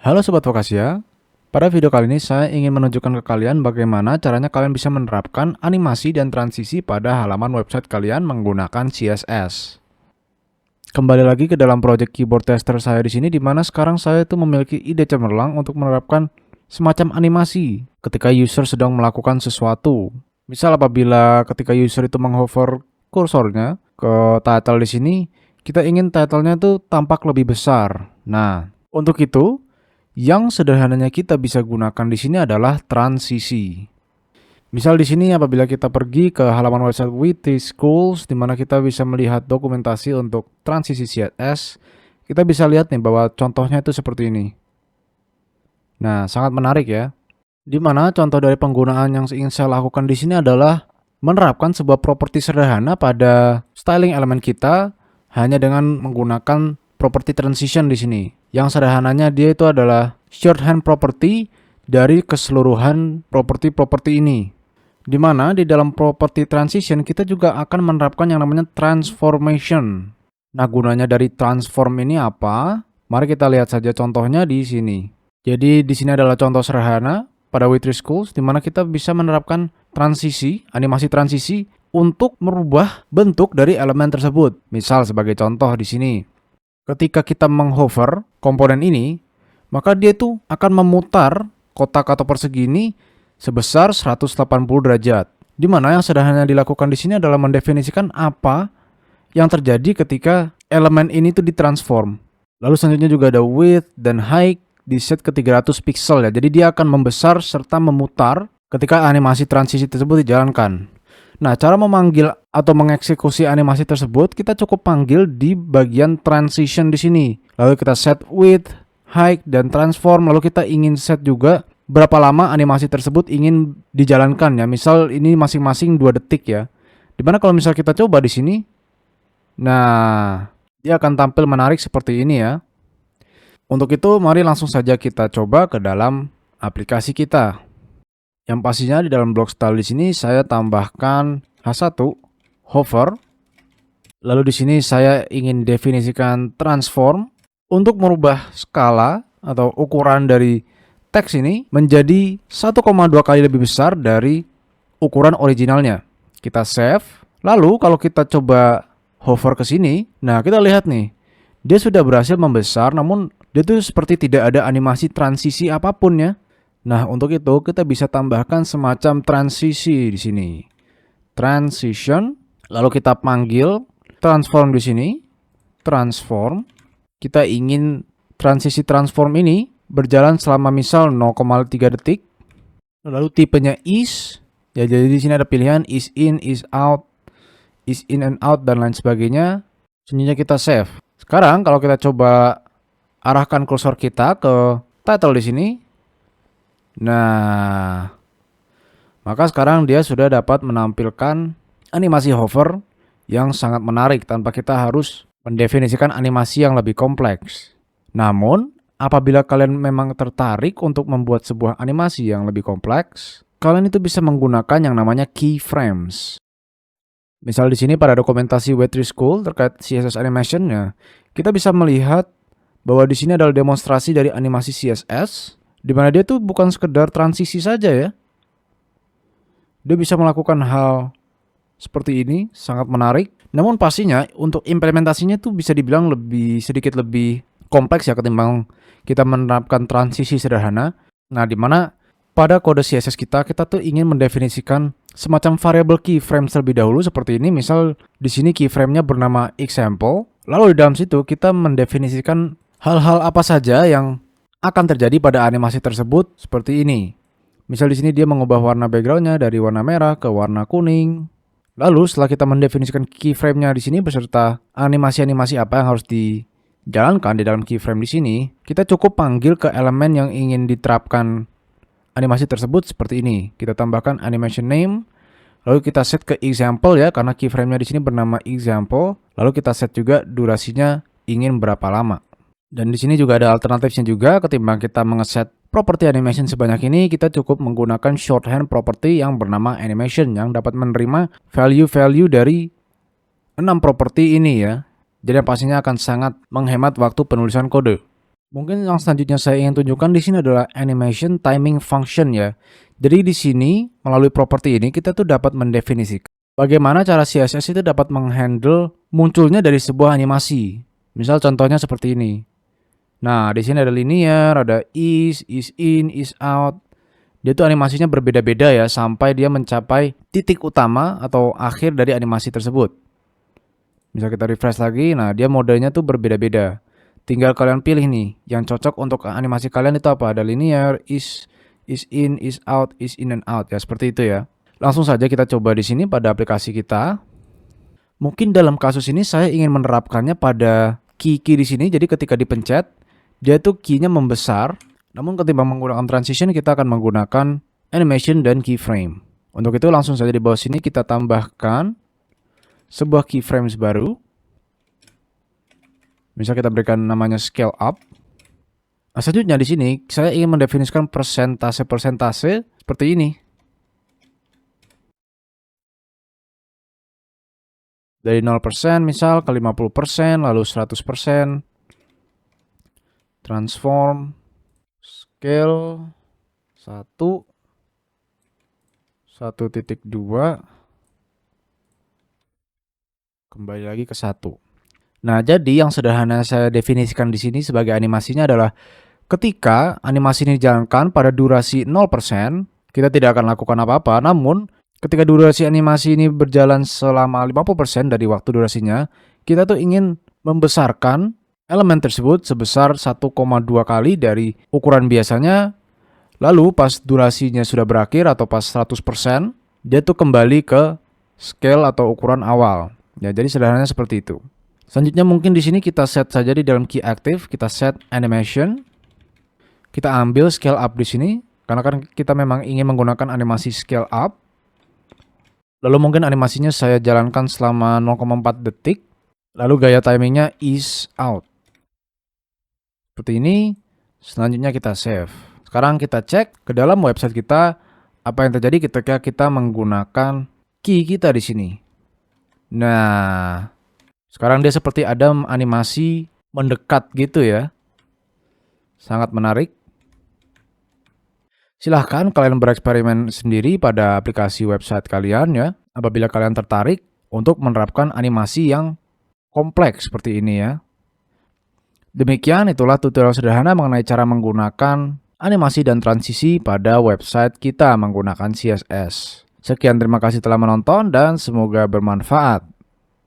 Halo Sobat Vokasia, pada video kali ini saya ingin menunjukkan ke kalian bagaimana caranya kalian bisa menerapkan animasi dan transisi pada halaman website kalian menggunakan CSS. Kembali lagi ke dalam project keyboard tester saya di sini, di mana sekarang saya itu memiliki ide cemerlang untuk menerapkan semacam animasi ketika user sedang melakukan sesuatu. Misal apabila ketika user itu menghover kursornya ke title di sini, kita ingin titlenya itu tampak lebih besar. Nah, untuk itu yang sederhananya kita bisa gunakan di sini adalah transisi. Misal di sini apabila kita pergi ke halaman website Witty Schools, di mana kita bisa melihat dokumentasi untuk transisi CSS, kita bisa lihat nih bahwa contohnya itu seperti ini. Nah, sangat menarik ya. Di mana contoh dari penggunaan yang ingin saya lakukan di sini adalah menerapkan sebuah properti sederhana pada styling elemen kita hanya dengan menggunakan properti transition di sini. Yang sederhananya dia itu adalah shorthand property dari keseluruhan properti-properti ini. Di mana di dalam property transition kita juga akan menerapkan yang namanya transformation. Nah, gunanya dari transform ini apa? Mari kita lihat saja contohnya di sini. Jadi di sini adalah contoh sederhana pada Witty Schools di mana kita bisa menerapkan transisi, animasi transisi untuk merubah bentuk dari elemen tersebut. Misal sebagai contoh di sini. Ketika kita menghover komponen ini, maka dia itu akan memutar kotak atau persegi ini sebesar 180 derajat. Di mana yang sederhana dilakukan di sini adalah mendefinisikan apa yang terjadi ketika elemen ini tuh ditransform. Lalu selanjutnya juga ada width dan height di set ke 300 pixel ya. Jadi dia akan membesar serta memutar ketika animasi transisi tersebut dijalankan. Nah, cara memanggil atau mengeksekusi animasi tersebut kita cukup panggil di bagian transition di sini. Lalu kita set width, height, dan transform. Lalu kita ingin set juga berapa lama animasi tersebut ingin dijalankan ya. Misal ini masing-masing 2 detik ya. Dimana kalau misal kita coba di sini, nah dia akan tampil menarik seperti ini ya. Untuk itu mari langsung saja kita coba ke dalam aplikasi kita. Yang pastinya di dalam block style di sini saya tambahkan H1 hover. Lalu di sini saya ingin definisikan transform untuk merubah skala atau ukuran dari teks ini menjadi 1,2 kali lebih besar dari ukuran originalnya. Kita save. Lalu kalau kita coba hover ke sini, nah kita lihat nih, dia sudah berhasil membesar namun dia tuh seperti tidak ada animasi transisi apapun ya. Nah, untuk itu kita bisa tambahkan semacam transisi di sini. Transition, lalu kita panggil transform di sini. Transform. Kita ingin transisi transform ini berjalan selama misal 0,3 detik. Lalu tipenya is. Ya, jadi di sini ada pilihan is in, is out, is in and out dan lain sebagainya. Selanjutnya kita save. Sekarang kalau kita coba arahkan kursor kita ke title di sini. Nah, maka sekarang dia sudah dapat menampilkan animasi hover yang sangat menarik tanpa kita harus mendefinisikan animasi yang lebih kompleks. Namun, apabila kalian memang tertarik untuk membuat sebuah animasi yang lebih kompleks, kalian itu bisa menggunakan yang namanya keyframes. Misal di sini pada dokumentasi Witty School terkait CSS animation-nya, kita bisa melihat bahwa di sini adalah demonstrasi dari animasi CSS. Di mana dia tuh bukan sekedar transisi saja ya. Dia bisa melakukan hal seperti ini, sangat menarik. Namun pastinya untuk implementasinya tuh bisa dibilang sedikit lebih kompleks ya ketimbang kita menerapkan transisi sederhana. Nah, di mana pada kode CSS kita tuh ingin mendefinisikan semacam variable keyframe terlebih dahulu seperti ini. Misal di sini keyframe-nya bernama example. Lalu di dalam situ kita mendefinisikan hal-hal apa saja yang akan terjadi pada animasi tersebut seperti ini. Misal di sini dia mengubah warna backgroundnya dari warna merah ke warna kuning. Lalu setelah kita mendefinisikan keyframe-nya di sini beserta animasi-animasi apa yang harus dijalankan di dalam keyframe di sini, kita cukup panggil ke elemen yang ingin diterapkan animasi tersebut seperti ini. Kita tambahkan animation name, lalu kita set ke example ya karena keyframe-nya di sini bernama example. Lalu kita set juga durasinya ingin berapa lama. Dan di sini juga ada alternatifnya juga ketimbang kita mengeset property animation sebanyak ini, kita cukup menggunakan shorthand property yang bernama animation yang dapat menerima value-value dari 6 properti ini ya. Jadi pastinya akan sangat menghemat waktu penulisan kode. Mungkin yang selanjutnya saya ingin tunjukkan di sini adalah animation timing function ya. Jadi di sini melalui properti ini kita tuh dapat mendefinisikan bagaimana cara CSS itu dapat menghandle munculnya dari sebuah animasi. Misal contohnya seperti ini. Nah, di sini ada linear, ada is in, is out. Dia tuh animasinya berbeda-beda ya sampai dia mencapai titik utama atau akhir dari animasi tersebut. Misal kita refresh lagi, nah dia modenya tuh berbeda-beda. Tinggal kalian pilih nih, yang cocok untuk animasi kalian itu apa? Ada linear, is in, is out, is in and out ya, seperti itu ya. Langsung saja kita coba di sini pada aplikasi kita. Mungkin dalam kasus ini saya ingin menerapkannya pada key di sini. Jadi ketika dipencet, dia tuh key-nya membesar. Namun ketika menggunakan transition kita akan menggunakan animation dan keyframe. Untuk itu langsung saja di bawah sini kita tambahkan sebuah keyframes baru. Misal kita berikan namanya scale up. Nah, selanjutnya di sini saya ingin mendefinisikan persentase seperti ini. Dari 0% misal ke 50%, lalu 100%. Transform scale 1 1.2 kembali lagi ke 1. Nah, jadi yang sederhana saya definisikan di sini sebagai animasinya adalah ketika animasi ini dijalankan pada durasi 0%, kita tidak akan lakukan apa-apa, namun ketika durasi animasi ini berjalan selama 50% dari waktu durasinya, kita tuh ingin membesarkan elemen tersebut sebesar 1,2 kali dari ukuran biasanya. Lalu pas durasinya sudah berakhir atau pas 100%, dia tuh kembali ke scale atau ukuran awal. Ya, jadi sederhananya seperti itu. Selanjutnya mungkin di sini kita set saja di dalam key active, kita set animation. Kita ambil scale up di sini karena kan kita memang ingin menggunakan animasi scale up. Lalu mungkin animasinya saya jalankan selama 0,4 detik. Lalu gaya timingnya is out. Seperti ini. Selanjutnya kita save. Sekarang kita cek ke dalam website kita apa yang terjadi ketika kita menggunakan key kita di sini. Nah, sekarang dia seperti ada animasi mendekat gitu ya. Sangat menarik. Silahkan kalian bereksperimen sendiri pada aplikasi website kalian ya. Apabila kalian tertarik untuk menerapkan animasi yang kompleks seperti ini ya. Demikian itulah tutorial sederhana mengenai cara menggunakan animasi dan transisi pada website kita menggunakan CSS. Sekian, terima kasih telah menonton dan semoga bermanfaat.